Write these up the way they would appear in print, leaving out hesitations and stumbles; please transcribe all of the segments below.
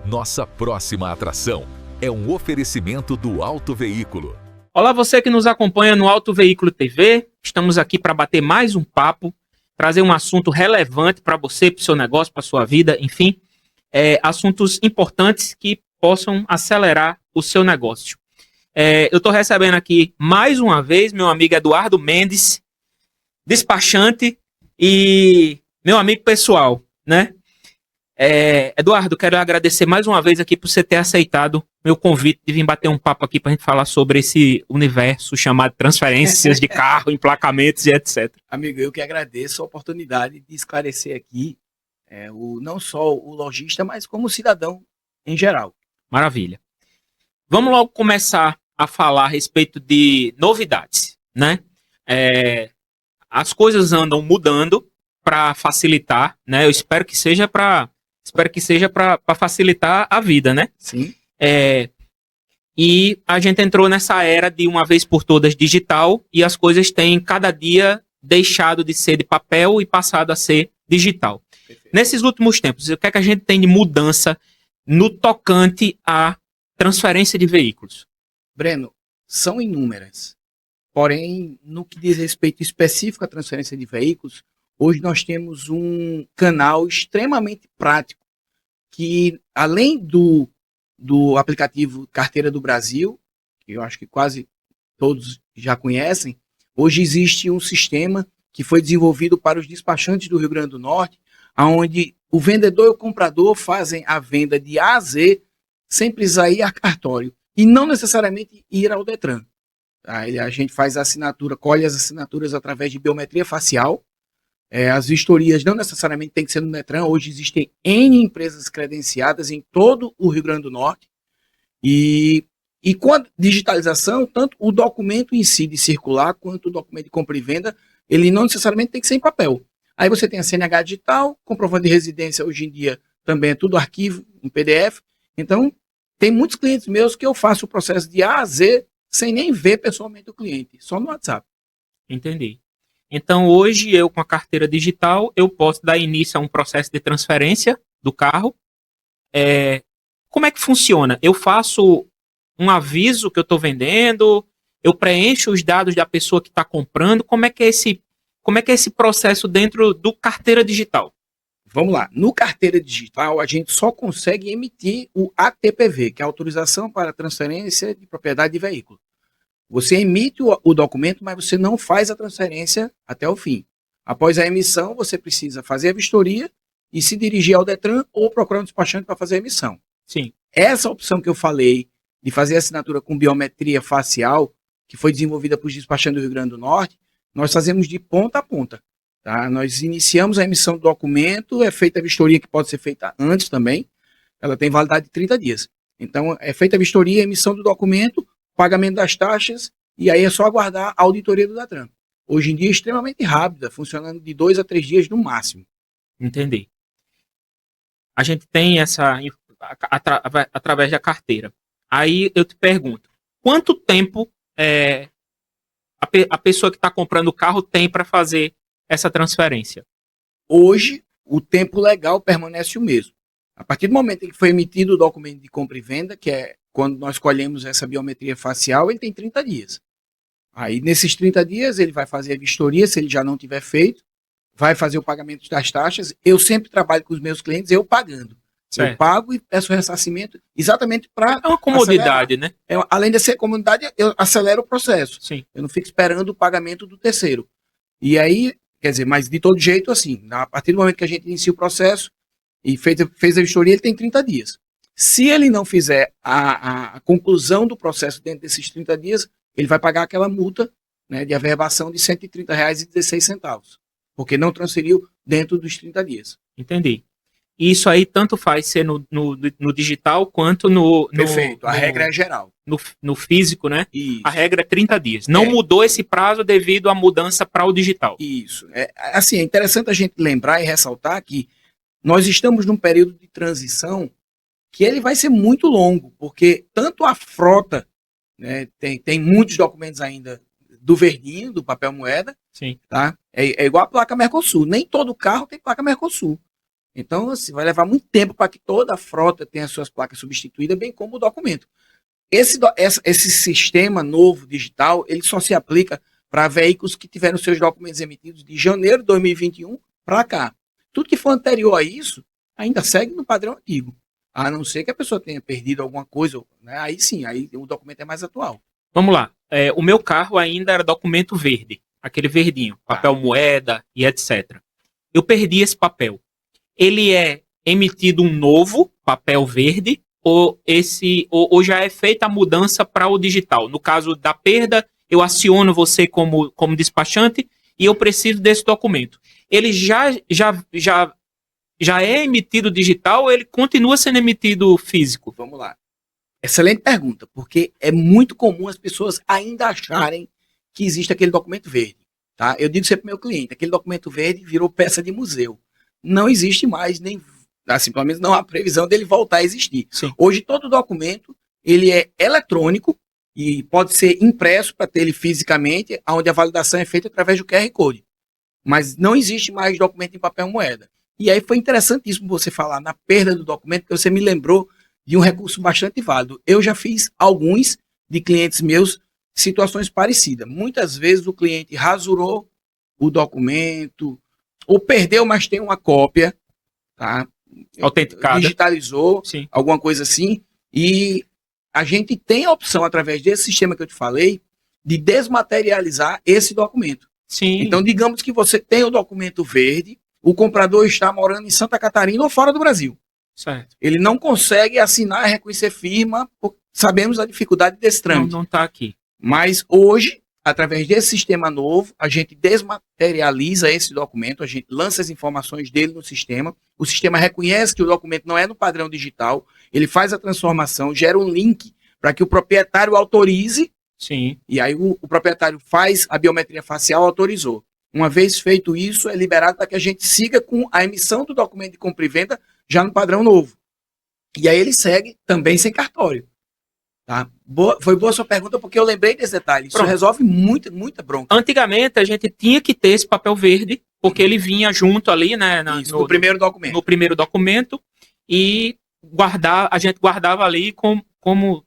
Nossa próxima atração é um oferecimento do Auto Veículo. Olá, você que nos acompanha no Auto Veículo TV. Estamos aqui para bater mais um papo, trazer um assunto relevante para você, para o seu negócio, para a sua vida, enfim, assuntos importantes que possam acelerar o seu negócio. Eu estou recebendo aqui mais uma vez meu amigo Eduardo Mendes, despachante e meu amigo pessoal, né? Eduardo, quero agradecer mais uma vez aqui por você ter aceitado meu convite de vir bater um papo aqui para a gente falar sobre esse universo chamado transferências de carro, emplacamentos e etc. Amigo, eu que agradeço a oportunidade de esclarecer aqui não só o lojista, mas como o cidadão em geral. Maravilha. Vamos logo começar a falar a respeito de novidades, né? As coisas andam mudando para facilitar, né? Eu espero que seja para facilitar a vida, né? Sim. E a gente entrou nessa era de uma vez por todas digital e as coisas têm cada dia deixado de ser de papel e passado a ser digital. Perfeito. Nesses últimos tempos, o que é que a gente tem de mudança no tocante à transferência de veículos? Breno, são inúmeras. Porém, no que diz respeito específico à transferência de veículos, hoje nós temos um canal extremamente prático que, além do aplicativo Carteira do Brasil, que eu acho que quase todos já conhecem, hoje existe um sistema que foi desenvolvido para os despachantes do Rio Grande do Norte, onde o vendedor e o comprador fazem a venda de A a Z sem precisar ir a cartório e não necessariamente ir ao Detran. Tá? A gente faz a assinatura, colhe as assinaturas através de biometria facial. As vistorias não necessariamente tem que ser no Detran. Hoje existem N empresas credenciadas em todo o Rio Grande do Norte. E com a digitalização, tanto o documento em si de circular, quanto o documento de compra e venda, ele não necessariamente tem que ser em papel. Aí você tem a CNH digital, comprovante de residência hoje em dia também é tudo arquivo em PDF. Então, tem muitos clientes meus que eu faço o processo de A a Z sem nem ver pessoalmente o cliente, só no WhatsApp. Entendi. Então, hoje, eu com a carteira digital, eu posso dar início a um processo de transferência do carro. Como é que funciona? Eu faço um aviso que eu estou vendendo, eu preencho os dados da pessoa que está comprando. Como é que é esse processo dentro do carteira digital? Vamos lá. No carteira digital, a gente só consegue emitir o ATPV, que é a autorização para transferência de propriedade de veículo. Você emite o documento, mas você não faz a transferência até o fim. Após a emissão, você precisa fazer a vistoria e se dirigir ao Detran ou procurar um despachante para fazer a emissão. Sim. Essa opção que eu falei de fazer a assinatura com biometria facial, que foi desenvolvida por despachantes do Rio Grande do Norte, nós fazemos de ponta a ponta. Tá? Nós iniciamos a emissão do documento, é feita a vistoria, que pode ser feita antes também, ela tem validade de 30 dias. Então, é feita a vistoria, a emissão do documento, pagamento das taxas, e aí é só aguardar a auditoria do Detran. Hoje em dia é extremamente rápida, funcionando de 2 a 3 dias no máximo. Entendi. A gente tem essa através da carteira. Aí eu te pergunto, quanto tempo a pessoa que está comprando o carro tem para fazer essa transferência? Hoje, o tempo legal permanece o mesmo. A partir do momento em que foi emitido o documento de compra e venda, que é quando nós colhemos essa biometria facial, ele tem 30 dias. Aí, nesses 30 dias, ele vai fazer a vistoria, se ele já não tiver feito, vai fazer o pagamento das taxas. Eu sempre trabalho com os meus clientes, eu pagando. Certo. Eu pago e peço ressarcimento exatamente para... É uma comodidade, né? Além de ser comodidade, eu acelero o processo. Sim. Eu não fico esperando o pagamento do terceiro. E aí, quer dizer, mas de todo jeito, assim, a partir do momento que a gente inicia o processo e fez a vistoria, ele tem 30 dias. Se ele não fizer a conclusão do processo dentro desses 30 dias, ele vai pagar aquela multa, né, de averbação de R$ 130,16, porque não transferiu dentro dos 30 dias. Entendi. Isso aí tanto faz ser no digital quanto no... Perfeito, a regra é geral. No físico, né? Isso. A regra é 30 dias. Não mudou esse prazo devido à mudança para o digital. Isso. É interessante a gente lembrar e ressaltar que nós estamos num período de transição que ele vai ser muito longo, porque tanto a frota, né, tem muitos documentos ainda do verdinho, do papel moeda. Sim. Tá? É igual a placa Mercosul. Nem todo carro tem placa Mercosul. Então, assim, vai levar muito tempo para que toda a frota tenha suas placas substituídas, bem como o documento. Esse sistema novo digital, ele só se aplica para veículos que tiveram seus documentos emitidos de janeiro de 2021 para cá. Tudo que for anterior a isso, ainda segue no padrão antigo. A não ser que a pessoa tenha perdido alguma coisa, né? Aí sim, aí o documento é mais atual. Vamos lá. O meu carro ainda era documento verde, aquele verdinho, papel moeda e etc. Eu perdi esse papel. Ele é emitido um novo papel verde ou já é feita a mudança para o digital? No caso da perda, eu aciono você como despachante e eu preciso desse documento. Ele já é emitido digital ou ele continua sendo emitido físico? Vamos lá. Excelente pergunta, porque é muito comum as pessoas ainda acharem que existe aquele documento verde. Tá? Eu digo sempre para o meu cliente, aquele documento verde virou peça de museu. Não existe mais, nem assim, pelo menos não há previsão dele voltar a existir. Sim. Hoje todo documento ele é eletrônico e pode ser impresso para ter ele fisicamente, onde a validação é feita através do QR Code. Mas não existe mais documento em papel moeda. E aí foi interessantíssimo você falar na perda do documento, porque você me lembrou de um recurso bastante válido. Eu já fiz alguns de clientes meus situações parecidas. Muitas vezes o cliente rasurou o documento, ou perdeu, mas tem uma cópia, tá? Autenticada. Digitalizou, Sim. alguma coisa assim, e a gente tem a opção, através desse sistema que eu te falei, de desmaterializar esse documento. Sim. Então, digamos que você tem o documento verde, o comprador está morando em Santa Catarina ou fora do Brasil. Certo. Ele não consegue assinar e reconhecer firma, sabemos a dificuldade desse trâmite. Não está aqui. Mas hoje, através desse sistema novo, a gente desmaterializa esse documento, a gente lança as informações dele no sistema, o sistema reconhece que o documento não é no padrão digital, ele faz a transformação, gera um link para que o proprietário autorize. Sim. E aí o proprietário faz a biometria facial, autorizou. Uma vez feito isso, é liberado para que a gente siga com a emissão do documento de compra e venda já no padrão novo. E aí ele segue também sem cartório. Tá? Foi boa a sua pergunta, porque eu lembrei desse detalhe. Isso Pronto. resolve muita bronca. Antigamente a gente tinha que ter esse papel verde, porque ele vinha junto ali, né? No primeiro documento. No primeiro documento, e a gente guardava ali como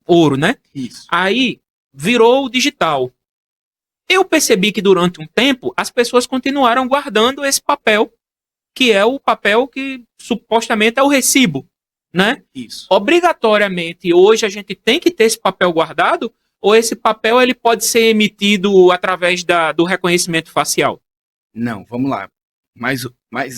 ouro, né? Isso. Aí virou o digital. Eu percebi que durante um tempo as pessoas continuaram guardando esse papel, que é o papel que supostamente é o recibo, né? Isso. Obrigatoriamente hoje a gente tem que ter esse papel guardado, ou esse papel ele pode ser emitido através do reconhecimento facial? Não, vamos lá. Mas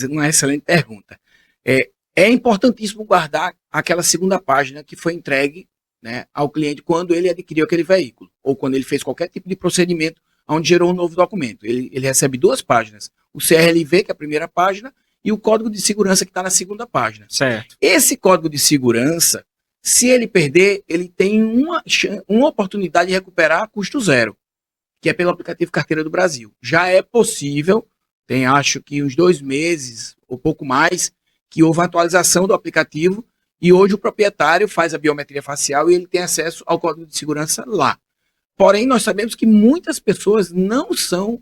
uma excelente pergunta. É importantíssimo guardar aquela segunda página que foi entregue, né, ao cliente quando ele adquiriu aquele veículo, ou quando ele fez qualquer tipo de procedimento onde gerou um novo documento. Ele recebe duas páginas. O CRLV, que é a primeira página, e o código de segurança que está na segunda página. Certo. Esse código de segurança, se ele perder, ele tem uma oportunidade de recuperar a custo zero, que é pelo aplicativo Carteira do Brasil. Já é possível, tem acho que uns 2 meses ou pouco mais, que houve a atualização do aplicativo e hoje o proprietário faz a biometria facial e ele tem acesso ao código de segurança lá. Porém, nós sabemos que muitas pessoas não são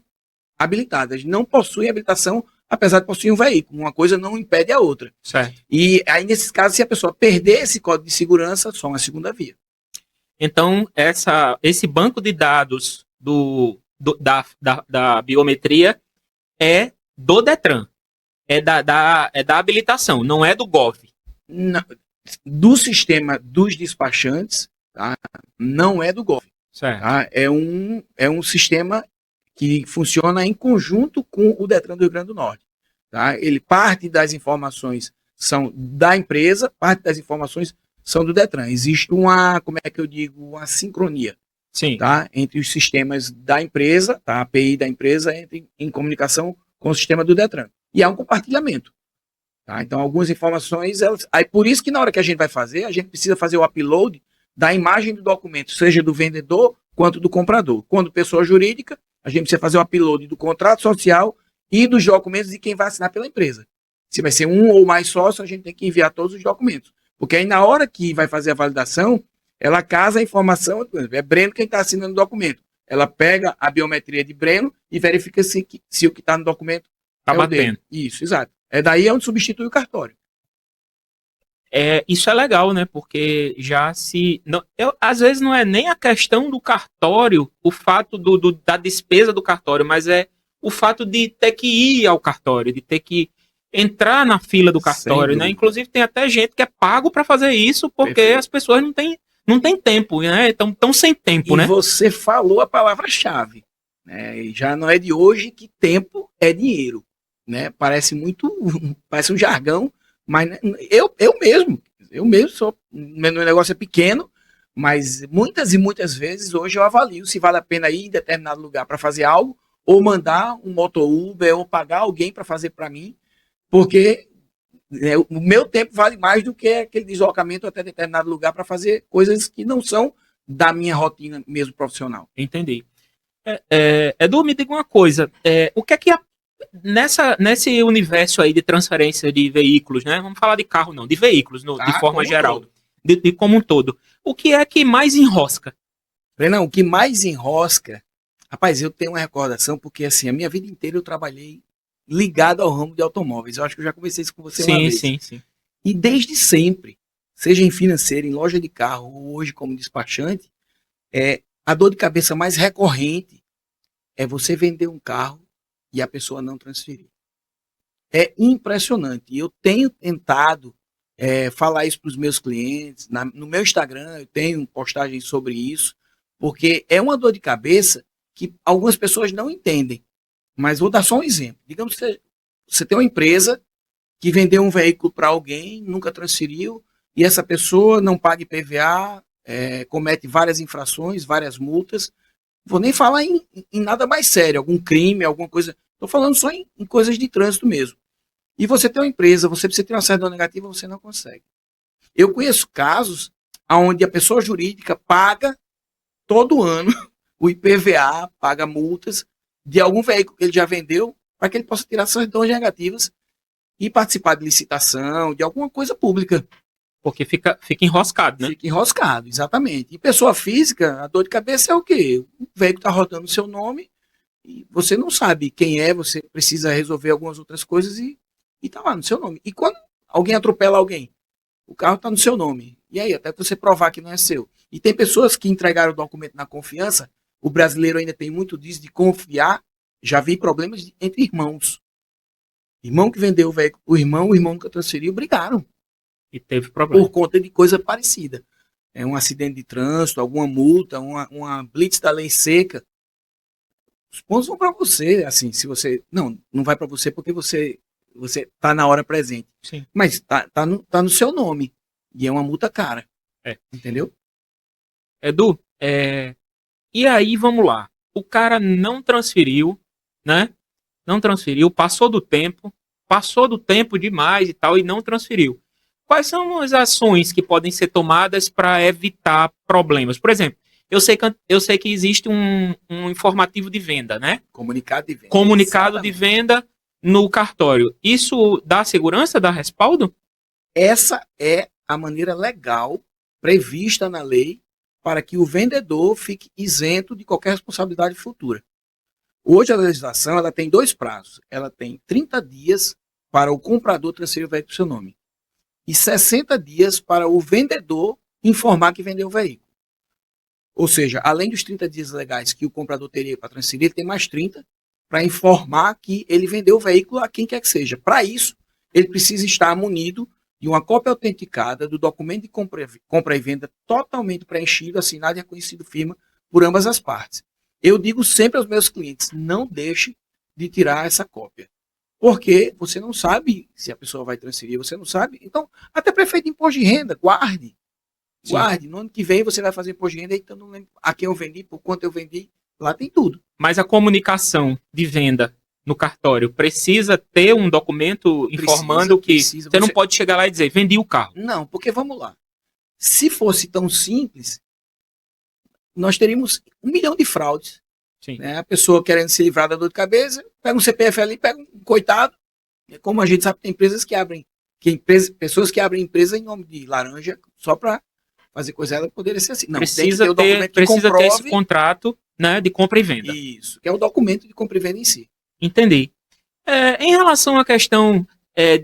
habilitadas, não possuem habilitação, apesar de possuir um veículo. Uma coisa não impede a outra. Certo. E aí, nesses casos, se a pessoa perder esse código de segurança, só uma segunda via. Então, esse banco de dados da biometria é do Detran. É da habilitação, não é do Gov. Não, do sistema dos despachantes, tá? Não é do Gov. Certo. Tá? É um sistema que funciona em conjunto com o Detran do Rio Grande do Norte. Tá? Parte das informações são da empresa, parte das informações são do Detran. Existe uma sincronia. Sim. Tá? Entre os sistemas da empresa, tá? A API da empresa entra em comunicação com o sistema do Detran. E há um compartilhamento. Tá? Então, algumas informações... Aí, por isso que na hora que a gente vai fazer, a gente precisa fazer o upload da imagem do documento, seja do vendedor quanto do comprador. Quando pessoa jurídica, a gente precisa fazer o upload do contrato social e dos documentos de quem vai assinar pela empresa. Se vai ser um ou mais sócio, a gente tem que enviar todos os documentos. Porque aí, na hora que vai fazer a validação, ela casa a informação, é Breno quem está assinando o documento. Ela pega a biometria de Breno e verifica se o que está no documento Está é batendo. o dele. Isso, exato. Daí é onde substitui o cartório. Isso é legal, né? Porque já se. Não, às vezes não é nem a questão do cartório, o fato da despesa do cartório, mas é o fato de ter que ir ao cartório, de ter que entrar na fila do cartório, né? Inclusive tem até gente que é pago para fazer isso porque Perfeito. As pessoas não têm tempo, né? Estão sem tempo, né? E você falou a palavra-chave, né? E já não é de hoje que tempo é dinheiro, né? Parece um jargão, mas eu mesmo sou, meu negócio é pequeno, mas muitas e muitas vezes hoje eu avalio se vale a pena ir em determinado lugar para fazer algo, ou mandar um moto Uber, ou pagar alguém para fazer para mim, porque o meu tempo vale mais do que aquele deslocamento até determinado lugar para fazer coisas que não são da minha rotina mesmo profissional. Entendi. Edu, me diga uma coisa, o que é que nesse universo aí de transferência de veículos, né? Vamos falar de carro não, de veículos de forma geral, de como um todo. O que é que mais enrosca? Não, o que mais enrosca, rapaz, eu tenho uma recordação porque assim, a minha vida inteira eu trabalhei ligado ao ramo de automóveis. Eu acho que eu já conversei isso com você uma vez. Sim. E desde sempre, seja em financeiro, em loja de carro, ou hoje como despachante, a dor de cabeça mais recorrente é você vender um carro e a pessoa não transferir. É impressionante. E eu tenho tentado falar isso para os meus clientes. No meu Instagram eu tenho postagens sobre isso, porque é uma dor de cabeça que algumas pessoas não entendem. Mas vou dar só um exemplo. Digamos que você tem uma empresa que vendeu um veículo para alguém, nunca transferiu, e essa pessoa não paga IPVA, comete várias infrações, várias multas. Vou nem falar em nada mais sério, algum crime, alguma coisa. Estou falando só em coisas de trânsito mesmo. E você tem uma empresa, você precisa ter uma certidão negativa, você não consegue. Eu conheço casos onde a pessoa jurídica paga todo ano o IPVA, paga multas de algum veículo que ele já vendeu, para que ele possa tirar certidões negativas e participar de licitação, de alguma coisa pública. Porque fica enroscado, né? Fica enroscado, exatamente. E pessoa física, a dor de cabeça é o quê? O veículo está rodando o seu nome, e você não sabe quem é, você precisa resolver algumas outras coisas e está lá no seu nome. E quando alguém atropela alguém, o carro está no seu nome. E aí, até você provar que não é seu. E tem pessoas que entregaram o documento na confiança. O brasileiro ainda tem muito disso de confiar. Já vi problemas entre irmãos. Irmão que vendeu o veículo, o irmão nunca transferiu, brigaram. E teve problema. Por conta de coisa parecida. Um acidente de trânsito, alguma multa, uma blitz da lei seca. Os pontos vão para você, assim, se você... Não vai para você porque você tá na hora presente. Sim. Mas tá no seu nome. E é uma multa cara. Entendeu? Edu, e aí, vamos lá. O cara não transferiu, né? Não transferiu, passou do tempo demais e tal, e não transferiu. Quais são as ações que podem ser tomadas para evitar problemas? Por exemplo, eu sei que existe um informativo de venda, né? Comunicado de venda. Comunicado de venda no cartório. Isso dá segurança, dá respaldo? Essa é a maneira legal prevista na lei para que o vendedor fique isento de qualquer responsabilidade futura. Hoje a legislação ela tem 2 prazos. Ela tem 30 dias para o comprador transferir o veículo para o seu nome e 60 dias para o vendedor informar que vendeu o veículo. Ou seja, além dos 30 dias legais que o comprador teria para transferir, ele tem mais 30 para informar que ele vendeu o veículo a quem quer que seja. Para isso, ele precisa estar munido de uma cópia autenticada do documento de compra e venda totalmente preenchido, assinado e reconhecido firma por ambas as partes. Eu digo sempre aos meus clientes, não deixe de tirar essa cópia. Porque você não sabe se a pessoa vai transferir, você não sabe. Então, até prefeito de imposto de renda, guarde. Sim. Guarde. No ano que vem você vai fazer imposto de renda, então não lembro a quem eu vendi, por quanto eu vendi. Lá tem tudo. Mas a comunicação de venda no cartório precisa ter um documento informando que você não pode chegar lá e dizer, vendi o carro. Não, porque vamos lá. Se fosse tão simples, nós teríamos 1 milhão de fraudes. Sim. Né? A pessoa querendo se livrar da dor de cabeça, pega um CPF ali, pega um coitado. Como a gente sabe, tem empresas que abrem, pessoas que abrem empresa em nome de laranja só para fazer coisa, ela poderia ser assim. Não, precisa ter esse contrato, né, de compra e venda. Isso, que é o documento de compra e venda em si. Entendi. Em relação à questão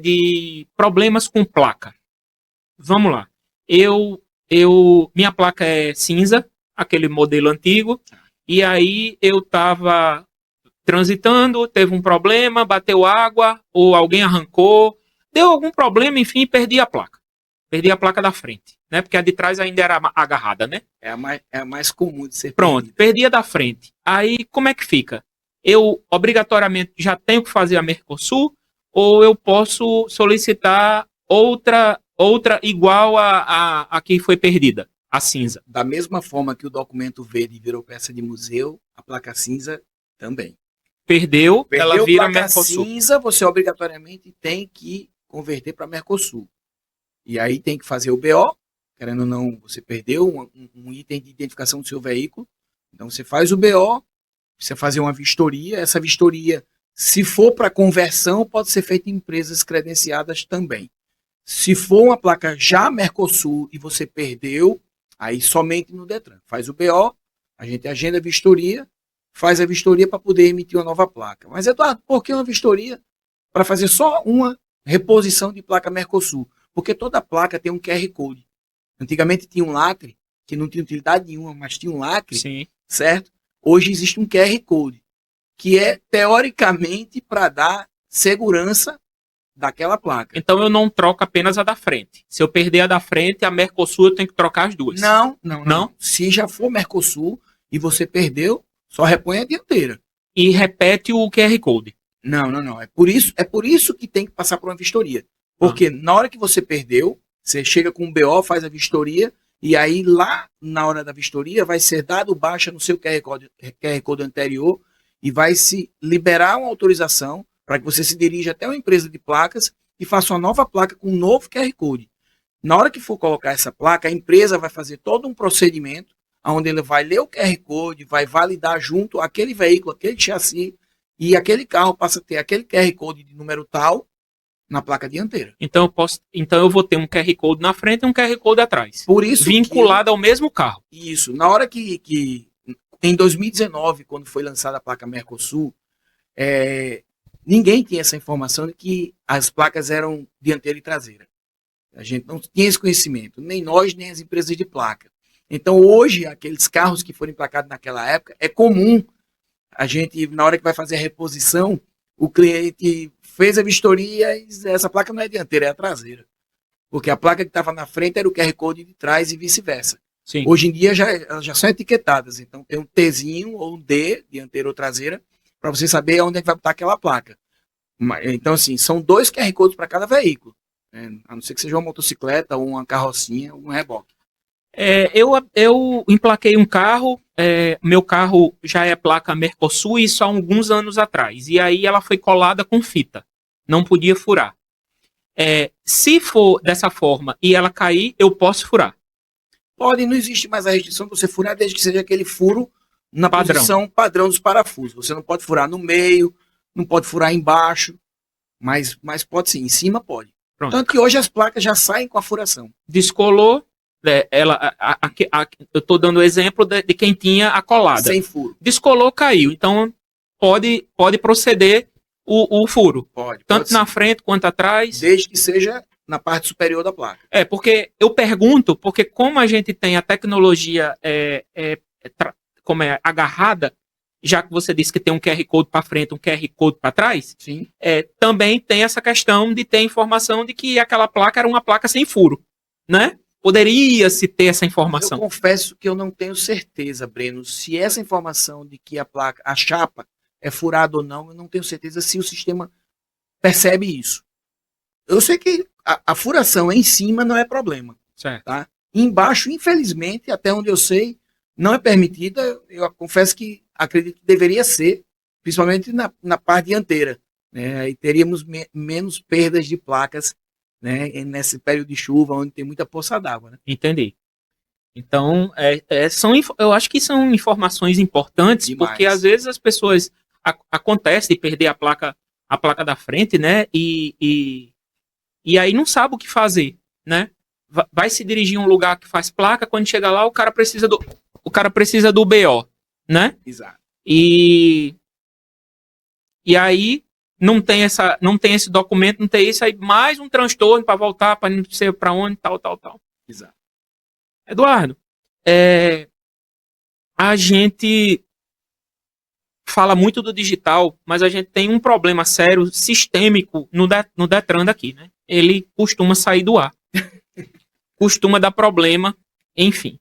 de problemas com placa. Vamos lá. Minha placa é cinza, aquele modelo antigo, e aí eu estava transitando, teve um problema, bateu água, ou alguém arrancou, deu algum problema, enfim, perdi a placa. Perdi a placa da frente, né? Porque a de trás ainda era agarrada, né? É a mais comum de ser Pronto, perdida. perdi a da frente. Aí, como é que fica? Eu, obrigatoriamente, já tenho que fazer a Mercosul, ou eu posso solicitar outra igual a que foi perdida, a cinza? Da mesma forma que o documento verde virou peça de museu, a placa cinza também. Perdeu, ela vira placa Mercosul. cinza, você obrigatoriamente tem que converter para Mercosul. E aí tem que fazer o BO, querendo ou não, você perdeu um item de identificação do seu veículo. Então você faz o BO, precisa fazer uma vistoria. Essa vistoria, se for para conversão, pode ser feita em empresas credenciadas também. Se for uma placa já Mercosul e você perdeu, aí somente no Detran. Faz o BO, a gente agenda a vistoria, faz a vistoria para poder emitir uma nova placa. Mas, Eduardo, por que uma vistoria para fazer só uma reposição de placa Mercosul? Porque toda placa tem um QR Code. Antigamente tinha um lacre, que não tinha utilidade nenhuma, mas tinha um lacre, Sim. certo? Hoje existe um QR Code, que é, teoricamente, para dar segurança daquela placa. Então eu não troco apenas a da frente. Se eu perder a da frente, a Mercosul eu tenho que trocar as duas. Não. Se já for Mercosul e você perdeu, só repõe a dianteira. E repete o QR Code. Não. É por isso que tem que passar por uma vistoria. Porque na hora que você perdeu, você chega com um BO, faz a vistoria, e aí lá na hora da vistoria vai ser dado baixa no seu QR Code anterior e vai se liberar uma autorização para que você se dirija até uma empresa de placas e faça uma nova placa com um novo QR Code. Na hora que for colocar essa placa, a empresa vai fazer todo um procedimento onde ele vai ler o QR Code, vai validar junto aquele veículo, aquele chassi, e aquele carro passa a ter aquele QR Code de número tal na placa dianteira. Então eu vou ter um QR Code na frente e um QR Code atrás. Por isso vinculado ao mesmo carro. Isso. Na hora que em 2019, quando foi lançada a placa Mercosul, ninguém tinha essa informação de que as placas eram dianteira e traseira. A gente não tinha esse conhecimento, nem nós, nem as empresas de placa. Então, hoje, aqueles carros que foram emplacados naquela época, é comum a gente, na hora que vai fazer a reposição, o cliente fez a vistoria e diz, essa placa não é dianteira, é a traseira. Porque a placa que estava na frente era o QR Code de trás e vice-versa. Sim. Hoje em dia já são etiquetadas. Então tem um Tzinho ou um D, dianteira ou traseira, para você saber onde é que vai botar aquela placa. Então, assim, são 2 QR Codes para cada veículo. A não ser que seja uma motocicleta, ou uma carrocinha, ou um reboque. Eu emplaquei um carro, meu carro já é placa Mercosul, isso há alguns anos atrás. E aí ela foi colada com fita. Não podia furar. Se for dessa forma e ela cair, eu posso furar. Não existe mais a restrição de você furar desde que seja aquele furo na posição padrão dos parafusos. Você não pode furar no meio, não pode furar embaixo, mas pode sim, em cima pode. Pronto. Tanto que hoje as placas já saem com a furação. Descolou, eu estou dando o exemplo de quem tinha a colada. Sem furo. Descolou, caiu. Então pode proceder o furo. Pode Tanto na sim. frente quanto atrás. Desde que seja na parte superior da placa. Porque eu pergunto, porque como a gente tem a tecnologia como é agarrada, já que você disse que tem um QR Code para frente, um QR Code para trás, Sim. Também tem essa questão de ter informação de que aquela placa era uma placa sem furo, né? Poderia-se ter essa informação. Eu confesso que eu não tenho certeza, Breno, se essa informação de que a chapa é furada ou não, eu não tenho certeza se o sistema percebe isso. Eu sei que a furação em cima não é problema. Certo. Tá? Embaixo, infelizmente, até onde eu sei, não é permitida. Eu confesso que acredito que deveria ser, principalmente na parte dianteira. Né? Aí teríamos menos perdas de placas, né? Nesse período de chuva, onde tem muita poça d'água. Né? Entendi. Então, eu acho que são informações importantes, Demais. porque às vezes as pessoas acontece de perder a placa da frente, né? E aí não sabe o que fazer, né? Vai se dirigir a um lugar que faz placa, quando chega lá o cara precisa do BO, né? Exato. E aí não tem esse documento, não tem isso, aí mais um transtorno para voltar, para não sei para onde, tal. Exato. Eduardo, a gente fala muito do digital, mas a gente tem um problema sério, sistêmico no Detran daqui, né? Ele costuma sair do ar. Costuma dar problema, enfim.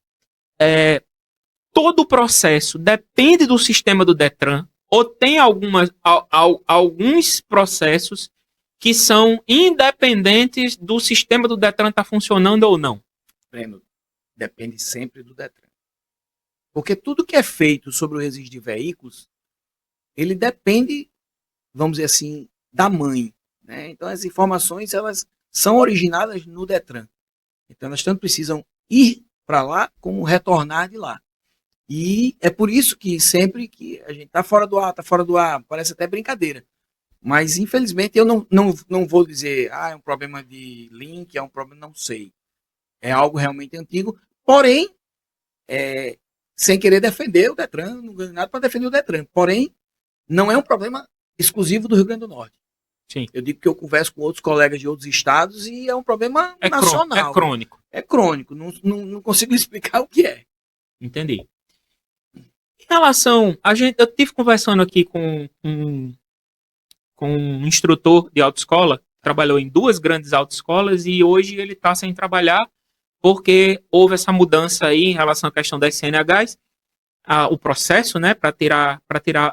Todo o processo depende do sistema do Detran, ou tem alguns processos que são independentes do sistema do Detran estar funcionando ou não? Breno, depende sempre do Detran. Porque tudo que é feito sobre o registro de veículos, ele depende, vamos dizer assim, da mãe. Né? Então, as informações elas são originadas no Detran. Então, elas tanto precisam ir para lá, como retornar de lá. E é por isso que sempre que a gente está fora do ar, parece até brincadeira. Mas, infelizmente, eu não vou dizer, é um problema de link, é um problema, não sei. É algo realmente antigo. Porém, sem querer defender o Detran, não ganho nada para defender o Detran. Porém, não é um problema exclusivo do Rio Grande do Norte. Sim. Eu digo que eu converso com outros colegas de outros estados e é um problema nacional. É crônico. É crônico. Não consigo explicar o que é. Entendi. Em relação... eu tive conversando aqui com um instrutor de autoescola, trabalhou em 2 grandes autoescolas e hoje ele está sem trabalhar porque houve essa mudança aí em relação à questão das CNHs, o processo, né, para tirar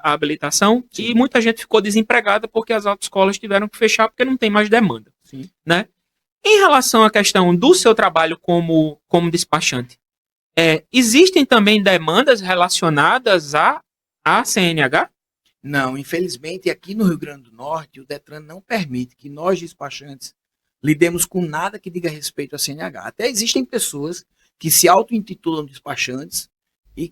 a habilitação. Sim. E muita gente ficou desempregada porque as autoescolas tiveram que fechar porque não tem mais demanda. Sim. Né? Em relação à questão do seu trabalho como despachante, existem também demandas relacionadas à CNH? Não, infelizmente aqui no Rio Grande do Norte o Detran não permite que nós despachantes lidemos com nada que diga respeito à CNH. Até existem pessoas que se auto-intitulam despachantes e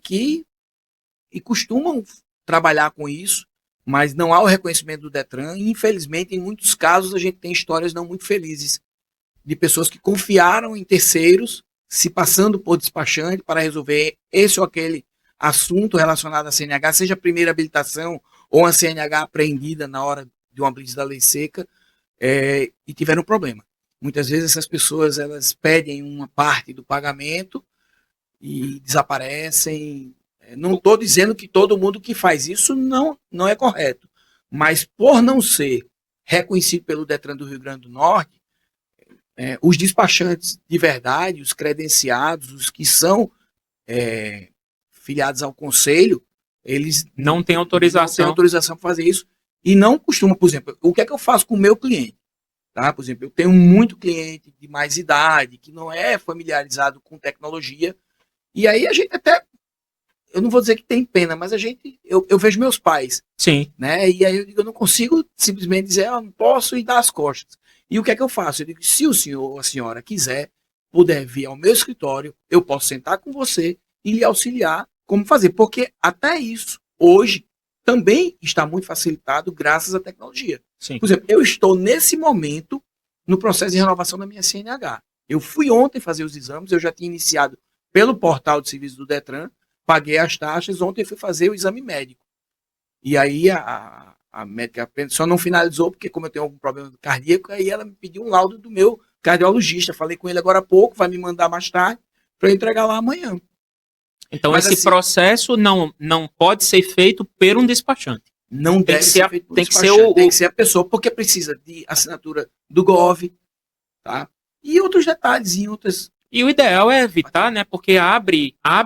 costumam trabalhar com isso, mas não há o reconhecimento do Detran. E, infelizmente, em muitos casos, a gente tem histórias não muito felizes de pessoas que confiaram em terceiros, se passando por despachante para resolver esse ou aquele assunto relacionado à CNH, seja a primeira habilitação ou a CNH apreendida na hora de uma blitz da lei seca, e tiveram problema. Muitas vezes essas pessoas elas pedem uma parte do pagamento e desaparecem. Não estou dizendo que todo mundo que faz isso não é correto, mas por não ser reconhecido pelo Detran do Rio Grande do Norte, os despachantes de verdade, os credenciados, os que são filiados ao conselho, eles não têm autorização para fazer isso e não costumam, por exemplo, o que é que eu faço com o meu cliente? Tá? Por exemplo, eu tenho muito cliente de mais idade que não é familiarizado com tecnologia e aí a gente até, eu não vou dizer que tem pena, mas eu vejo meus pais. Sim. Né? E aí eu digo, eu não consigo simplesmente dizer, não posso e dar as costas. E o que é que eu faço? Eu digo, se o senhor ou a senhora quiser, puder vir ao meu escritório, eu posso sentar com você e lhe auxiliar como fazer. Porque até isso, hoje, também está muito facilitado graças à tecnologia. Sim. Por exemplo, eu estou nesse momento no processo de renovação da minha CNH. Eu fui ontem fazer os exames, eu já tinha iniciado pelo portal de serviço do Detran, paguei as taxas, ontem fui fazer o exame médico. E aí a médica só não finalizou, porque como eu tenho algum problema cardíaco, aí ela me pediu um laudo do meu cardiologista. Falei com ele agora há pouco, vai me mandar mais tarde, para eu entregar lá amanhã. Então mas esse assim, processo não pode ser feito por um despachante. Não deve ser feito por um despachante, tem que ser a pessoa, porque precisa de assinatura do Gov, tá? E outros detalhes, em outras... E o ideal é evitar, né? Porque abre a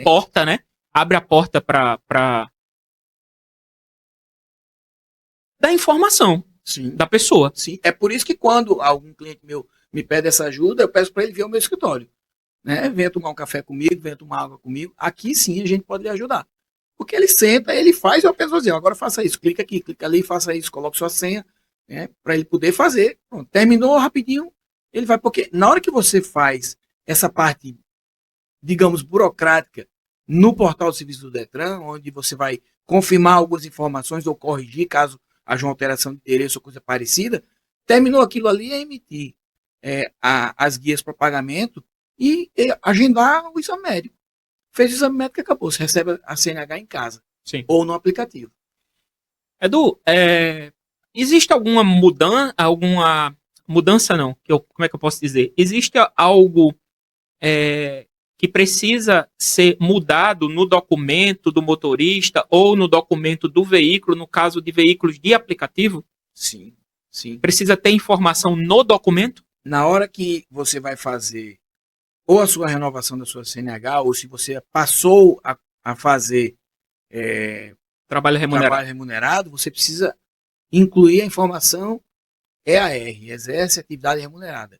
porta, né? Abre a porta para da informação. Sim. Da pessoa. Sim. É por isso que quando algum cliente meu me pede essa ajuda, eu peço para ele vir ao meu escritório. Né? Venha tomar um café comigo, venha tomar água comigo. Aqui sim a gente pode lhe ajudar. Porque ele senta, ele faz e a pessoa diz, agora faça isso, clica aqui, clica ali, faça isso, coloque sua senha, né? Para ele poder fazer. Pronto, terminou rapidinho, ele vai. Porque na hora que você faz essa parte, digamos, burocrática, no portal do serviço do Detran, onde você vai confirmar algumas informações ou corrigir caso haja uma alteração de endereço ou coisa parecida, terminou aquilo ali, é emitir as guias para pagamento e agendar o exame médico. Fez o exame médico e acabou. Você recebe a CNH em casa. Sim. Ou no aplicativo. Edu, existe alguma mudança não, como é que eu posso dizer? Existe algo que precisa ser mudado no documento do motorista ou no documento do veículo, no caso de veículos de aplicativo? Sim, sim. Precisa ter informação no documento? Na hora que você vai fazer ou a sua renovação da sua CNH, ou se você passou a fazer Trabalho remunerado, você precisa incluir a informação EAR, Exerce Atividade Remunerada.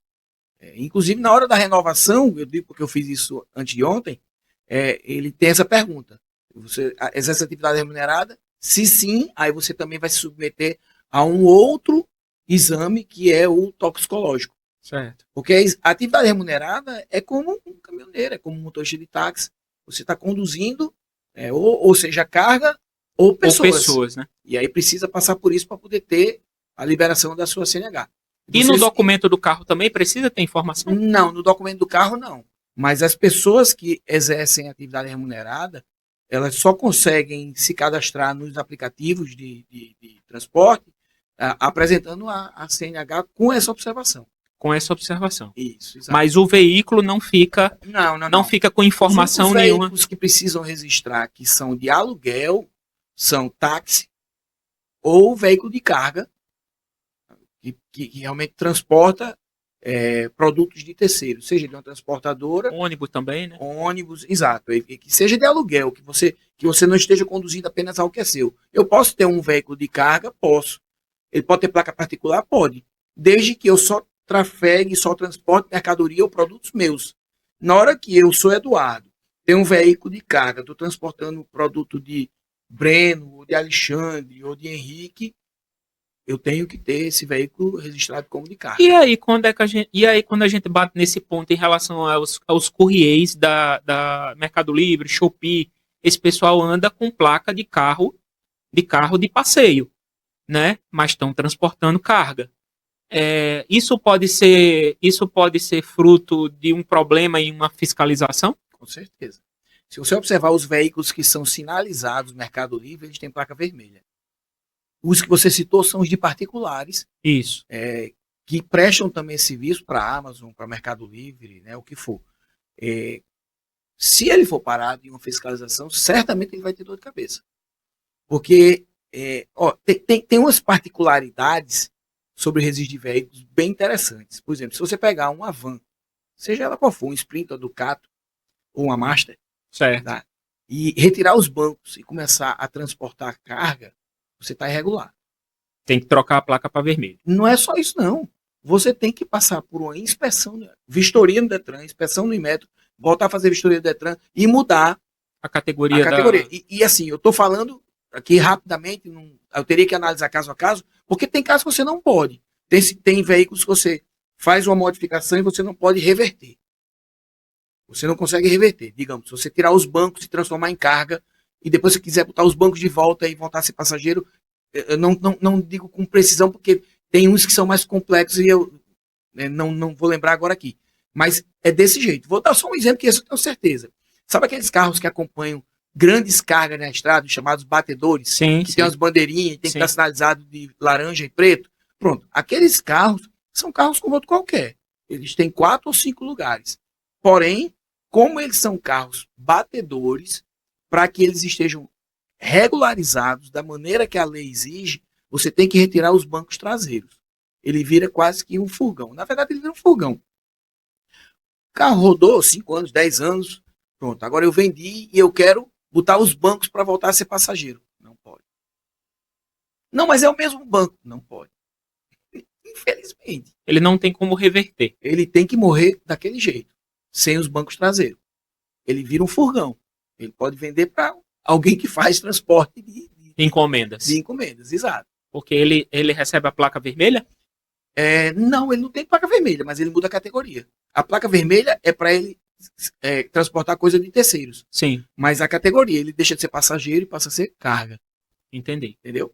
Inclusive, na hora da renovação, eu digo porque eu fiz isso antes de ontem, ele tem essa pergunta. Você exerce atividade remunerada? Se sim, aí você também vai se submeter a um outro exame, que é o toxicológico. Certo. Porque a atividade remunerada é como um caminhoneiro, é como um motorista de táxi. Você está conduzindo, ou seja, carga ou pessoas. Ou pessoas, né? E aí precisa passar por isso para poder ter a liberação da sua CNH. E no documento do carro também precisa ter informação? Não, no documento do carro não. Mas as pessoas que exercem atividade remunerada, elas só conseguem se cadastrar nos aplicativos de transporte apresentando a CNH com essa observação. Com essa observação. Isso, exato. Mas o veículo não fica, não fica com informação nenhuma. Os veículos que precisam registrar, que são de aluguel, são táxi ou veículo de carga, que realmente transporta produtos de terceiros, seja de uma transportadora. Ônibus também, né? Ônibus, exato. Que seja de aluguel, que você não esteja conduzindo apenas algo que é seu. Eu posso ter um veículo de carga? Posso. Ele pode ter placa particular? Pode. Desde que eu só trafegue, só transporte mercadoria ou produtos meus. Na hora que eu sou Eduardo, tenho um veículo de carga, estou transportando produto de Breno, ou de Alexandre, ou de Henrique, eu tenho que ter esse veículo registrado como de carga. E aí, quando a gente bate nesse ponto em relação aos courriers da Mercado Livre, Shopee, esse pessoal anda com placa de carro de passeio, né? Mas estão transportando carga. Isso pode ser fruto de um problema em uma fiscalização? Com certeza. Se você observar os veículos que são sinalizados no Mercado Livre, eles têm placa vermelha. Os que você citou são os de particulares. Isso. Que prestam também serviço para a Amazon, para Mercado Livre, né, o que for. Se ele for parado em uma fiscalização, certamente ele vai ter dor de cabeça. Porque tem umas particularidades sobre o registro de veículos bem interessantes. Por exemplo, se você pegar uma van, seja ela qual for, um Sprinter, um Ducato ou uma Master, certo, tá? E retirar os bancos e começar a transportar carga, você está irregular. Tem que trocar a placa para vermelho. Não é só isso, não. Você tem que passar por uma inspeção, vistoria no Detran, inspeção no Inmetro, voltar a fazer vistoria do Detran e mudar a categoria. E assim, eu estou falando aqui rapidamente, eu teria que analisar caso a caso, porque tem casos que você não pode. Tem veículos que você faz uma modificação e você não pode reverter. Você não consegue reverter. Digamos, se você tirar os bancos e transformar em carga, e depois se quiser botar os bancos de volta e voltar a ser passageiro, eu não digo com precisão, porque tem uns que são mais complexos e eu não vou lembrar agora aqui. Mas é desse jeito. Vou dar só um exemplo que esse eu tenho certeza. Sabe aqueles carros que acompanham grandes cargas na estrada, chamados batedores? Sim, que tem as bandeirinhas e tem que estar sinalizado de laranja e preto? Pronto. Aqueles carros são carros como outro qualquer. Eles têm 4 ou 5 lugares. Porém, como eles são carros batedores, para que eles estejam regularizados da maneira que a lei exige, você tem que retirar os bancos traseiros. Ele vira quase que um furgão. Na verdade, ele vira um furgão. O carro rodou 5 anos, 10 anos. Pronto, agora eu vendi e eu quero botar os bancos para voltar a ser passageiro. Não pode. Não, mas é o mesmo banco. Não pode. Infelizmente. Ele não tem como reverter. Ele tem que morrer daquele jeito, sem os bancos traseiros. Ele vira um furgão. Ele pode vender para alguém que faz transporte de encomendas. De encomendas, exato. Porque ele recebe a placa vermelha? Não, ele não tem placa vermelha, mas ele muda a categoria. A placa vermelha é para ele transportar coisa de terceiros. Sim. Mas a categoria, ele deixa de ser passageiro e passa a ser carga. Entendi. Entendeu?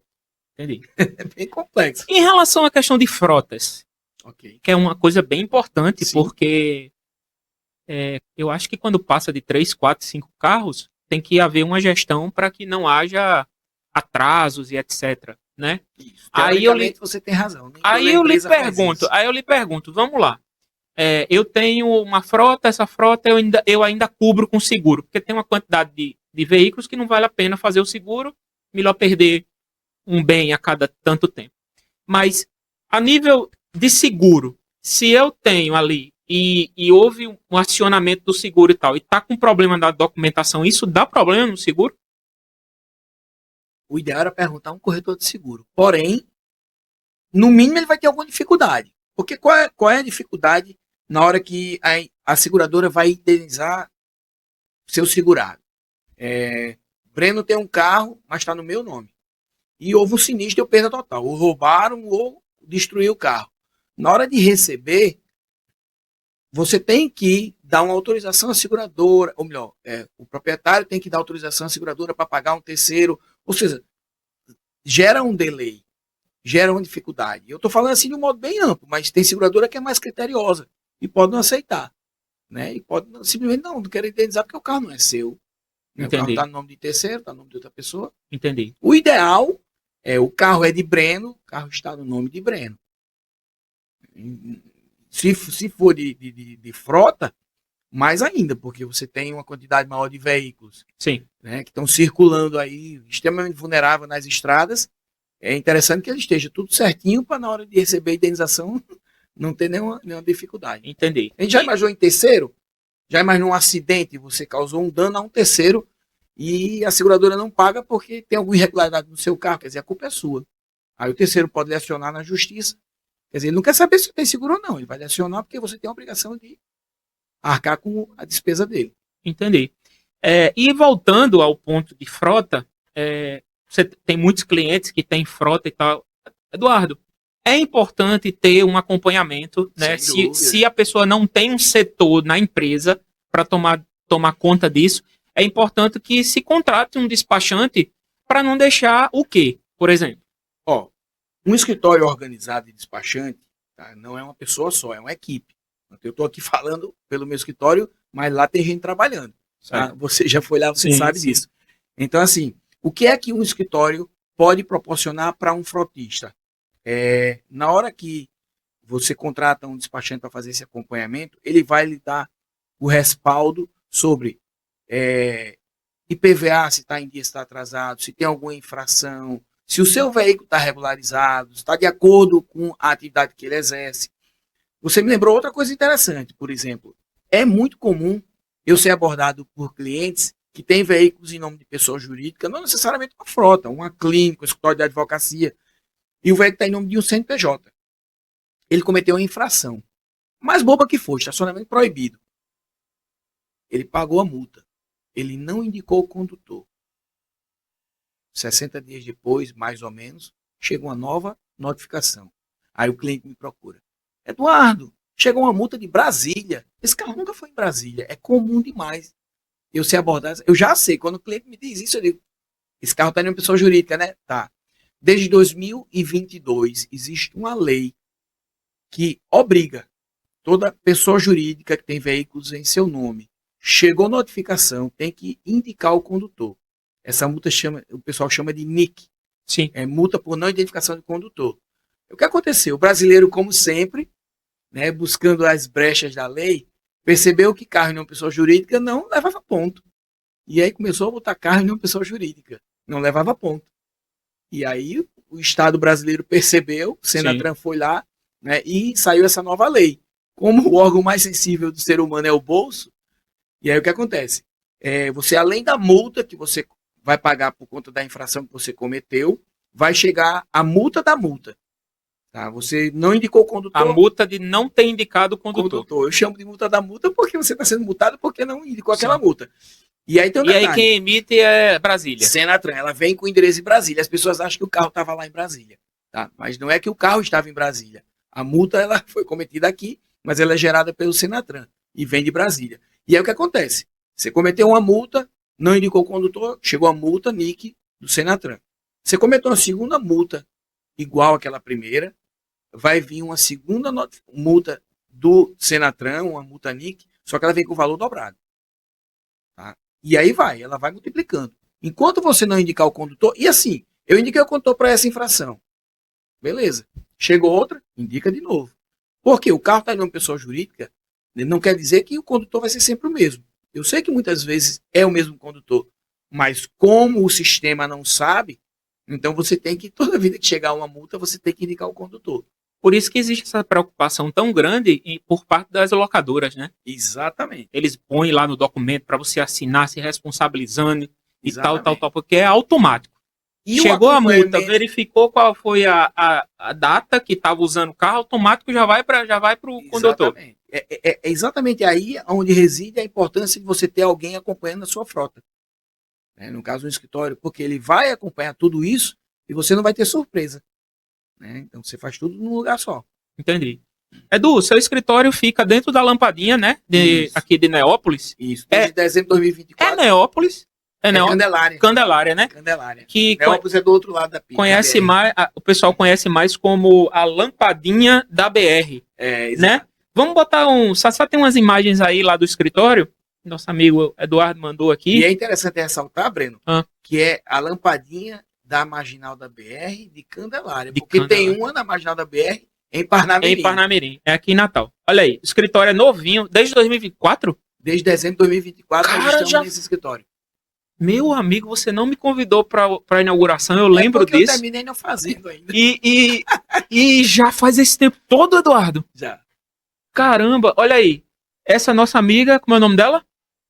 Entendi. É bem complexo. Em relação à questão de frotas, okay, que é uma coisa bem importante, sim, porque eu acho que quando passa de 3, 4, 5 carros, tem que haver uma gestão para que não haja atrasos e etc, né? Isso. Aí Teoricamente, você tem razão. Nem Aí toda eu lhe empresa faz pergunto, isso. vamos lá. Eu tenho uma frota, essa frota eu ainda cubro com seguro, porque tem uma quantidade de veículos que não vale a pena fazer o seguro, melhor perder um bem a cada tanto tempo. Mas, a nível de seguro, se eu tenho ali e houve um acionamento do seguro e tal, e tá com problema da documentação, isso dá problema no seguro? O ideal era perguntar a um corretor de seguro. Porém, no mínimo ele vai ter alguma dificuldade. Porque qual é a dificuldade na hora que a seguradora vai indenizar seu segurado? Breno tem um carro, mas está no meu nome. E houve um sinistro, deu perda total. Ou roubaram ou destruíram o carro. Na hora de receber, você tem que dar uma autorização à seguradora, ou melhor, o proprietário tem que dar autorização à seguradora para pagar um terceiro. Ou seja, gera um delay, gera uma dificuldade. Eu estou falando assim de um modo bem amplo, mas tem seguradora que é mais criteriosa e pode não aceitar. Né? E pode simplesmente não querer indenizar porque o carro não é seu. Né? O carro está no nome de terceiro, está no nome de outra pessoa. Entendi. O ideal o carro é de Breno, o carro está no nome de Breno. Se for de frota, mais ainda, porque você tem uma quantidade maior de veículos. Sim. Né, que estão circulando aí, extremamente vulnerável nas estradas. É interessante que ele esteja tudo certinho para na hora de receber a indenização não ter nenhuma dificuldade. Entendi. A gente já imaginou em terceiro? Já imaginou um acidente, você causou um dano a um terceiro e a seguradora não paga porque tem alguma irregularidade no seu carro, quer dizer, a culpa é sua. Aí o terceiro pode lhe acionar na justiça. Quer dizer, ele não quer saber se tem seguro ou não, ele vai lhe acionar porque você tem a obrigação de arcar com a despesa dele. Entendi. E voltando ao ponto de frota, você tem muitos clientes que têm frota e tal. Eduardo, é importante ter um acompanhamento, né? Se a pessoa não tem um setor na empresa para tomar conta disso, é importante que se contrate um despachante para não deixar o quê, por exemplo? Um escritório organizado de despachante, tá, não é uma pessoa só, é uma equipe. Eu estou aqui falando pelo meu escritório, mas lá tem gente trabalhando. Tá? Você já foi lá, você sabe disso. Então, assim, o que é que um escritório pode proporcionar para um frotista? Na hora que você contrata um despachante para fazer esse acompanhamento, ele vai lhe dar o respaldo sobre IPVA, se está em dia, se está atrasado, se tem alguma infração, se o seu veículo está regularizado, se está de acordo com a atividade que ele exerce. Você me lembrou outra coisa interessante, por exemplo, é muito comum eu ser abordado por clientes que têm veículos em nome de pessoa jurídica, não necessariamente uma frota, uma clínica, um escritório de advocacia, e o veículo está em nome de um CNPJ. Ele cometeu uma infração. Mais boba que foi, estacionamento proibido. Ele pagou a multa. Ele não indicou o condutor. 60 dias depois, mais ou menos, chega uma nova notificação. Aí o cliente me procura. Eduardo, chegou uma multa de Brasília. Esse carro nunca foi em Brasília. É comum demais eu ser abordado. Eu já sei, quando o cliente me diz isso, eu digo, esse carro está em uma pessoa jurídica, né? Tá. Desde 2022, existe uma lei que obriga toda pessoa jurídica que tem veículos em seu nome, chegou notificação, tem que indicar o condutor. Essa multa o pessoal chama de NIC. Sim. É multa por não identificação de condutor. O que aconteceu? O brasileiro, como sempre, né, buscando as brechas da lei, percebeu que carro em uma pessoa jurídica não levava ponto. E aí começou a botar carro em uma pessoa jurídica. Não levava ponto. E aí o Estado brasileiro percebeu, o Senatran foi lá, né, e saiu essa nova lei. Como o órgão mais sensível do ser humano é o bolso, e aí o que acontece? Você, além da multa que você vai pagar por conta da infração que você cometeu, vai chegar a multa da multa. Tá? Você não indicou o condutor. A multa de não ter indicado o condutor. Eu chamo de multa da multa porque você está sendo multado porque não indicou aquela multa. E aí tem aí quem emite é Brasília. Senatran, ela vem com o endereço em Brasília. As pessoas acham que o carro estava lá em Brasília. Tá? Mas não é que o carro estava em Brasília. A multa ela foi cometida aqui, mas ela é gerada pelo Senatran e vem de Brasília. E aí o que acontece? Você cometeu uma multa, não indicou o condutor, chegou a multa NIC do Senatran. Você cometeu uma segunda multa igual àquela primeira, vai vir uma segunda multa do Senatran, uma multa NIC, só que ela vem com o valor dobrado. Tá? E aí ela vai multiplicando. Enquanto você não indicar o condutor, e assim, eu indiquei o condutor para essa infração. Beleza. Chegou outra, indica de novo. Porque o carro está em uma pessoa jurídica, não quer dizer que o condutor vai ser sempre o mesmo. Eu sei que muitas vezes é o mesmo condutor, mas como o sistema não sabe, então você tem que, toda vida que chegar uma multa, você tem que indicar o condutor. Por isso que existe essa preocupação tão grande por parte das locadoras, né? Exatamente. Eles põem lá no documento para você assinar, se responsabilizando e Exatamente. tal, porque é automático. E chegou a multa, acompanhamento- verificou qual foi a data que estava usando o carro, automático já vai para o condutor. Exatamente. É exatamente aí onde reside a importância de você ter alguém acompanhando a sua frota. Né? No caso, um escritório, porque ele vai acompanhar tudo isso e você não vai ter surpresa. Né? Então você faz tudo num lugar só. Entendi. Edu, seu escritório fica dentro da lampadinha, né? Isso. Aqui de Neópolis. Isso. Desde dezembro de 2024. É Neópolis. É Neópolis. Candelária. Candelária, né? Candelária. Que Neópolis é do outro lado da pista. conhece mais, o pessoal conhece mais como a lampadinha da BR, né? Vamos botar Sassá tem umas imagens aí lá do escritório. Nosso amigo Eduardo mandou aqui. E é interessante ressaltar, Breno, Ah. que é a lampadinha da marginal da BR de Candelária. De Porque Candelária. tem uma na marginal da BR em Parnamirim. Em Parnamirim, é aqui em Natal. Olha aí, o escritório é novinho, desde 2024? Desde dezembro de 2024 nós Cara, estamos já- nesse escritório. Meu amigo, você não me convidou para a inauguração, eu lembro porque disso. eu terminei não fazendo ainda. E já faz esse tempo todo, Eduardo. Já. Caramba, olha aí. Essa nossa amiga, como é o nome dela?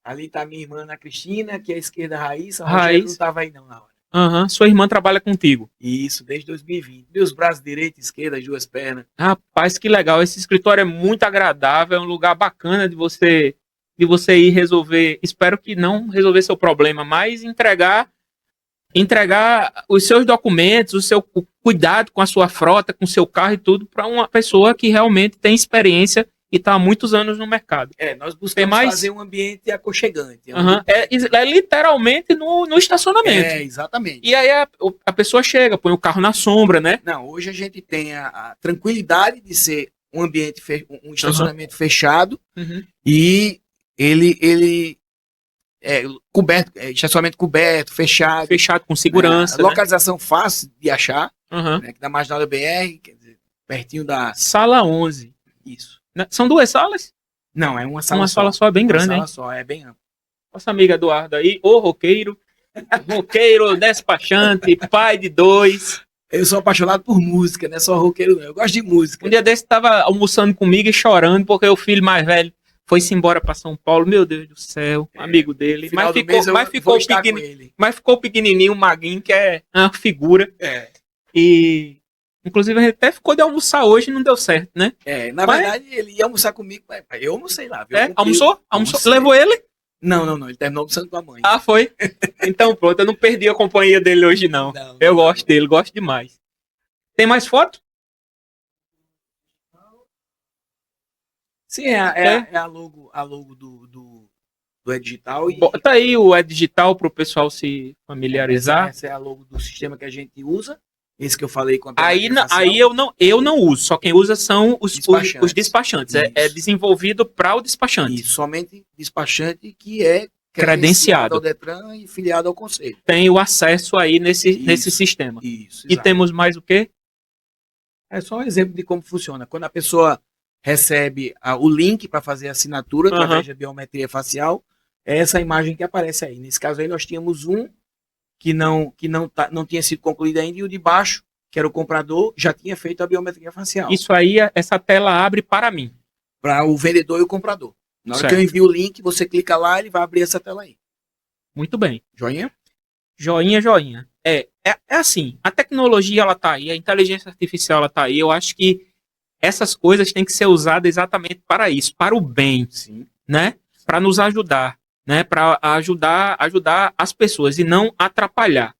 Ali tá minha irmã Ana Cristina, que é a esquerda Raíssa. A Raiz. Rogério não estava aí não na hora. Aham, sua irmã trabalha contigo. Isso, desde 2020. Meus braços direito e esquerda, as duas pernas. Rapaz, que legal. Esse escritório é muito agradável, é um lugar bacana de você ir resolver. Espero que não resolver seu problema, mas entregar os seus documentos, o seu cuidado com a sua frota, com o seu carro e tudo para uma pessoa que realmente tem experiência e está há muitos anos no mercado. Nós buscamos mais? fazer um ambiente aconchegante. Aham, é literalmente no estacionamento. Exatamente. E aí a pessoa chega, põe o carro na sombra, né? Não, hoje a gente tem a tranquilidade de ser um ambiente, um estacionamento fechado e ele é coberto, estacionamento coberto, fechado. Fechado com segurança. Né? Localização fácil de achar, Aham. né? Que da marginal da BR, quer dizer, pertinho da... Sala 11. Isso. Né? São duas salas? Não, é uma sala Uma só. sala só é bem Uma grande, sala hein? só, é bem ampla. Nossa amiga Eduardo aí, o roqueiro, despachante, pai de 2. Eu sou apaixonado por música, não é só roqueiro não. Eu gosto de música. Um dia desse tava almoçando comigo e chorando porque o filho mais velho foi-se embora para São Paulo. Meu Deus do céu, amigo dele. Final do mês eu vou estar com ele. Mas ficou pequenininho, o Maguinho, que é uma figura. É. E, inclusive, a gente até ficou de almoçar hoje e não deu certo, né? Na verdade, ele ia almoçar comigo, mas eu almocei lá. Viu? Almoçou? Almocei. Levou ele? Não. Ele terminou almoçando com a mãe. Ah, foi? Então pronto, eu não perdi a companhia dele hoje, não. Eu gosto dele, gosto demais. Tem mais foto? Sim, é a logo do Edigital. Bota aí o Edigital para o pessoal se familiarizar. Essa é a logo do sistema que a gente usa. Esse que eu falei com a Aí eu não uso, só quem usa são os despachantes. É desenvolvido para o despachante. E somente despachante que é credenciado ao Detran e filiado ao Conselho. Tem o acesso aí nesse sistema. Isso, e temos mais o quê? É só um exemplo de como funciona. Quando a pessoa recebe o link para fazer a assinatura através da biometria facial, é essa imagem que aparece aí. Nesse caso aí nós tínhamos um que não tinha sido concluído ainda, e o de baixo, que era o comprador, já tinha feito a biometria facial. Isso aí, essa tela abre para mim. Para o vendedor e o comprador. Na hora que eu envio o link, você clica lá, ele vai abrir essa tela aí. Muito bem. Joinha? Joinha. É assim, a tecnologia ela tá aí, a inteligência artificial ela tá aí, eu acho que essas coisas têm que ser usadas exatamente para isso, para o bem, sim, né? Para nos ajudar, né? Para ajudar as pessoas e não atrapalhar.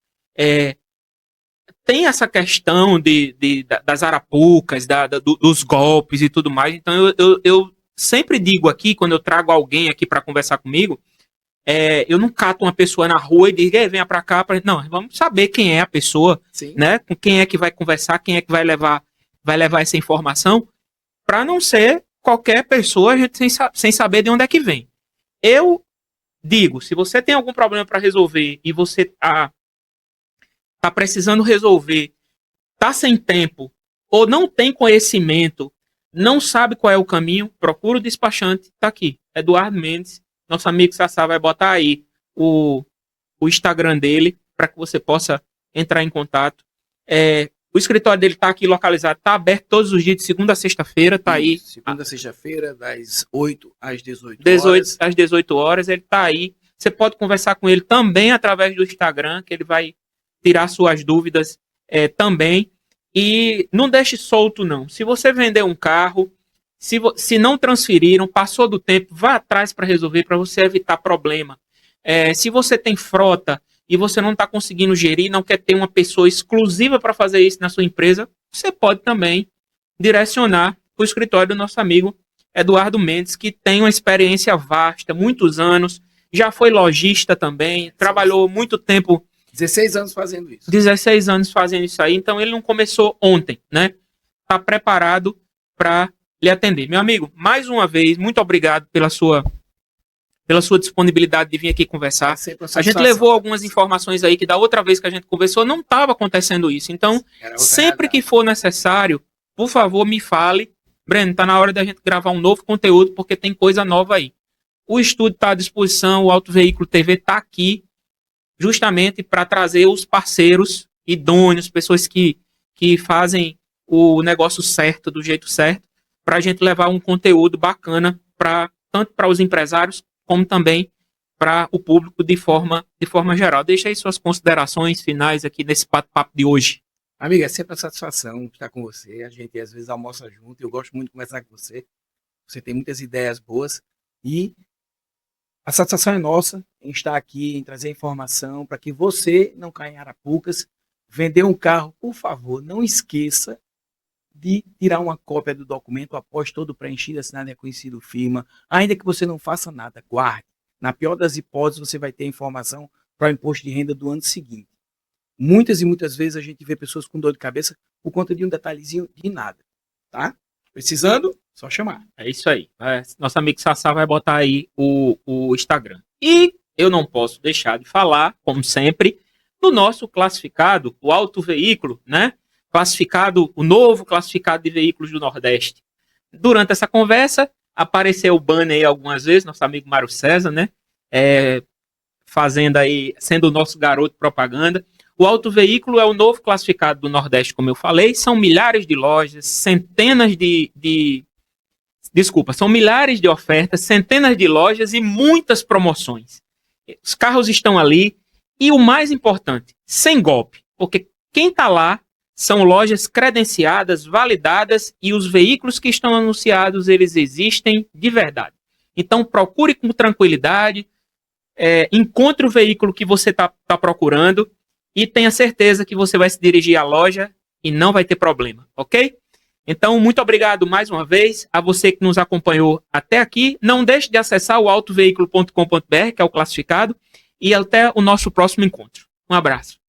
Tem essa questão das arapucas, dos golpes e tudo mais, então eu sempre digo aqui, quando eu trago alguém aqui para conversar comigo, eu não cato uma pessoa na rua e digo, venha para cá. Não, vamos saber quem é a pessoa, sim, né? Com quem é que vai conversar, quem é que vai levar essa informação, para não ser qualquer pessoa, a gente sem saber de onde é que vem. Eu digo, se você tem algum problema para resolver e você tá precisando resolver, tá sem tempo ou não tem conhecimento, não sabe qual é o caminho, procura o despachante, tá aqui, Eduardo Mendes, nosso amigo Sassá vai botar aí o Instagram dele para que você possa entrar em contato. O escritório dele está aqui localizado, está aberto todos os dias, de segunda a sexta-feira, está aí. Segunda a sexta-feira, das 8 às 18 horas. Às 18 horas, ele está aí. Você pode conversar com ele também através do Instagram, que ele vai tirar suas dúvidas também. E não deixe solto, não. Se você vender um carro, se não transferiram, passou do tempo, vá atrás para resolver, para você evitar problema. Se você tem frota e você não está conseguindo gerir, não quer ter uma pessoa exclusiva para fazer isso na sua empresa, você pode também direcionar para o escritório do nosso amigo Eduardo Mendes, que tem uma experiência vasta, muitos anos, já foi lojista também, trabalhou muito tempo. 16 anos fazendo isso. 16 anos fazendo isso aí, então ele não começou ontem, né? Está preparado para lhe atender. Meu amigo, mais uma vez, muito obrigado pela sua disponibilidade de vir aqui conversar. A gente levou algumas informações aí que da outra vez que a gente conversou não estava acontecendo isso. Então, sempre que for necessário, por favor, me fale. Breno, está na hora da gente gravar um novo conteúdo, porque tem coisa nova aí. O estúdio está à disposição, o Auto Veículo TV está aqui, justamente para trazer os parceiros idôneos, pessoas que fazem o negócio certo, do jeito certo, para a gente levar um conteúdo bacana tanto para os empresários como também para o público de forma geral. Deixa aí suas considerações finais aqui nesse bate-papo de hoje. Amiga, é sempre uma satisfação estar com você. A gente às vezes almoça junto. Eu gosto muito de conversar com você. Você tem muitas ideias boas. E a satisfação é nossa em estar aqui, em trazer informação para que você não caia em arapucas. Vender um carro, por favor, não esqueça de tirar uma cópia do documento após todo preenchido, assinado e reconhecido firma. Ainda que você não faça nada, guarde. Na pior das hipóteses, você vai ter informação para o imposto de renda do ano seguinte. Muitas e muitas vezes a gente vê pessoas com dor de cabeça por conta de um detalhezinho de nada. Tá? Precisando, só chamar. É isso aí. Nosso amigo Sassá vai botar aí o Instagram. E eu não posso deixar de falar, como sempre, do nosso classificado, o Auto Veículo, né? O novo classificado de veículos do Nordeste. Durante essa conversa, apareceu o banner aí algumas vezes, nosso amigo Mário César, né? Fazendo aí, sendo o nosso garoto propaganda. O Auto Veículo é o novo classificado do Nordeste, como eu falei. São milhares de lojas, são milhares de ofertas, centenas de lojas e muitas promoções. Os carros estão ali e o mais importante, sem golpe, porque quem está lá são lojas credenciadas, validadas e os veículos que estão anunciados, eles existem de verdade. Então procure com tranquilidade, encontre o veículo que você está procurando e tenha certeza que você vai se dirigir à loja e não vai ter problema, ok? Então, muito obrigado mais uma vez a você que nos acompanhou até aqui. Não deixe de acessar o autoveículo.com.br, que é o classificado, e até o nosso próximo encontro. Um abraço.